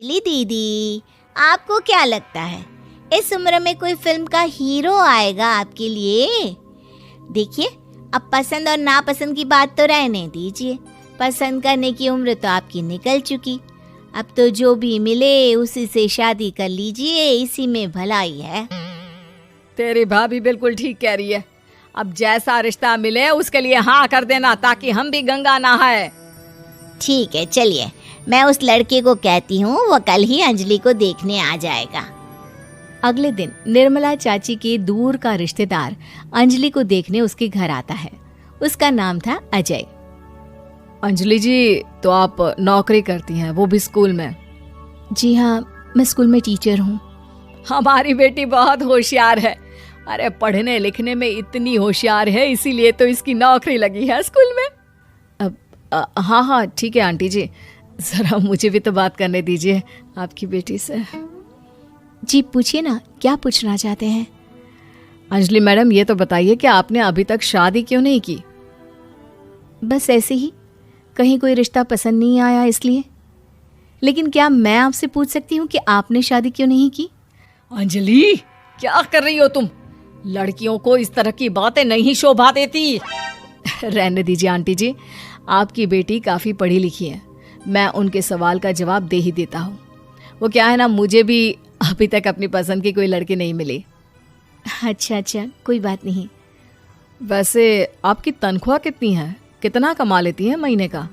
ली दीदी, आपको क्या लगता है इस उम्र में कोई फिल्म का हीरो आएगा आपके लिए? देखिए, अब पसंद और नापसंद की बात तो रहने दीजिए। पसंद करने की उम्र तो आपकी निकल चुकी। अब तो जो भी मिले उसी से शादी कर लीजिए, इसी में भलाई है। तेरी भाभी बिल्कुल ठीक कह रही है। अब जैसा रिश्ता मिले उसके लिए हाँ कर देना, ताकि हम भी गंगा नहाए। ठीक है, चलिए मैं उस लड़के को कहती हूँ, वो कल ही अंजलि को देखने आ जाएगा। अगले दिन निर्मला चाची के दूर का रिश्तेदार अंजलि को देखने उसके घर आता है। उसका नाम था अजय। अंजलि जी, तो आप नौकरी करती हैं, वो भी स्कूल में? जी हाँ, मैं स्कूल में टीचर हूँ। हमारी बेटी बहुत होशियार है। अरे पढ़ने लिखने में इतनी होशियार है, इसीलिए तो इसकी नौकरी लगी है स्कूल में। हाँ हाँ ठीक है आंटी जी, जरा मुझे भी तो बात करने दीजिए आपकी बेटी से। जी पूछिए ना, क्या पूछना चाहते हैं? अंजलि मैडम, ये तो बताइए कि आपने अभी तक शादी क्यों नहीं की? बस ऐसे ही, कहीं कोई रिश्ता पसंद नहीं आया इसलिए। लेकिन क्या मैं आपसे पूछ सकती हूँ कि आपने शादी क्यों नहीं की? अंजलि, क्या कर रही हो तुम? लड़कियों को इस तरह की बातें नहीं शोभा देती। रहने दीजिए आंटी जी, आपकी बेटी काफ़ी पढ़ी लिखी है, मैं उनके सवाल का जवाब दे ही देता हूँ। वो क्या है ना, मुझे भी अभी तक अपनी पसंद की कोई लड़की नहीं मिली। अच्छा, कोई बात नहीं। वैसे आपकी तनख्वाह कितनी है? कितना कमा लेती हैं महीने का?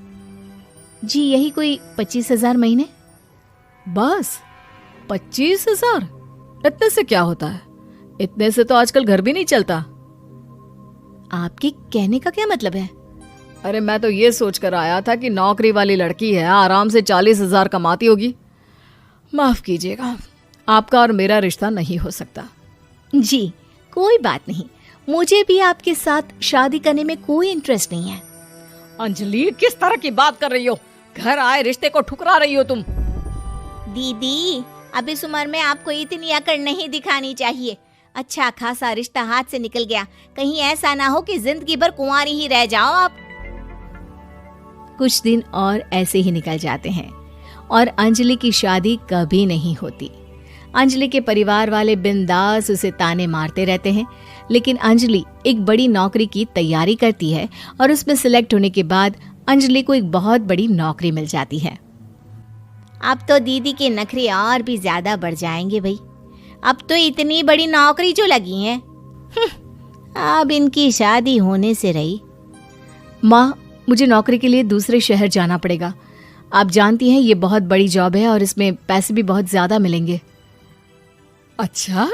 जी यही कोई 25,000 महीने। बस 25,000? इतने से क्या होता है? इतने से तो आजकल घर भी नहीं चलता। आपके कहने का क्या मतलब है? अरे मैं तो ये सोच कर आया था कि नौकरी वाली लड़की है, आराम से 40,000 कमाती होगी। माफ कीजिएगा, आपका और मेरा रिश्ता नहीं हो सकता। जी कोई बात नहीं, मुझे भी आपके साथ शादी करने में कोई इंटरेस्ट नहीं है। अंजलि, किस तरह की बात कर रही हो? घर आए रिश्ते को ठुकरा रही हो तुम। दीदी, अब इस उम्र में आपको इतनी अकड़ नहीं दिखानी चाहिए। अच्छा खासा रिश्ता हाथ से निकल गया, कहीं ऐसा ना हो कि जिंदगी भर कुंवारी ही रह जाओ आप। कुछ दिन और ऐसे ही निकल जाते हैं और अंजलि की शादी कभी नहीं होती। अंजलि के परिवार वाले बिंदास उसे ताने मारते रहते हैं, लेकिन अंजलि एक बड़ी नौकरी की तैयारी करती है और उसमें सिलेक्ट होने के बाद अंजलि को एक बहुत बड़ी नौकरी मिल जाती है। अब तो दीदी के नखरे और भी ज्यादा बढ़ जाएंगे भाई। अब तो इतनी बड़ी नौकरी जो लगी है, अब इनकी शादी होने से रही। माँ, मुझे नौकरी के लिए दूसरे शहर जाना पड़ेगा। आप जानती हैं ये बहुत बड़ी जॉब है और इसमें पैसे भी बहुत ज्यादा मिलेंगे। अच्छा,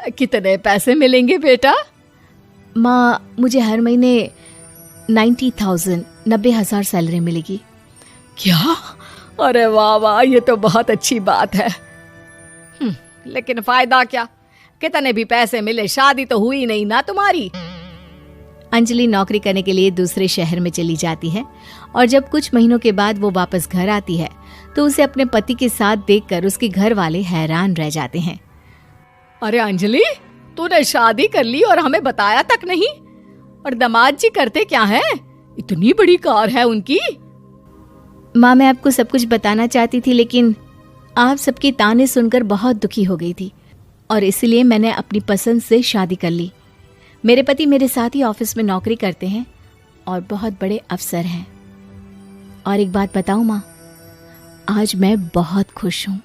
कितने पैसे मिलेंगे बेटा? माँ, मुझे हर महीने 90,000 सैलरी मिलेगी। क्या? अरे वाह वाह, ये तो बहुत अच्छी बात है। लेकिन फायदा क्या? कितने भी पैसे मिले, शादी तो हुई नहीं ना तुम्हारी। अंजलि नौकरी करने के लिए दूसरे शहर में चली जाती है और जब कुछ महीनों के बाद वो वापस घर आती है तो उसे अपने पति के साथ देखकर उसके घर वाले हैरान रह जाते हैं। अरे अंजलि, तूने शादी कर ली और हमें बताया तक नहीं। और दामाद जी करते क्या हैं? इतनी बड़ी कार है उनकी। माँ, मैं आपको सब कुछ बताना चाहती थी, लेकिन आप सबके ताने सुनकर बहुत दुखी हो गई थी और इसलिए मैंने अपनी पसंद से शादी कर ली। मेरे पति मेरे साथ ही ऑफिस में नौकरी करते हैं और बहुत बड़े अफसर हैं। और एक बात बताऊं माँ, आज मैं बहुत खुश हूँ।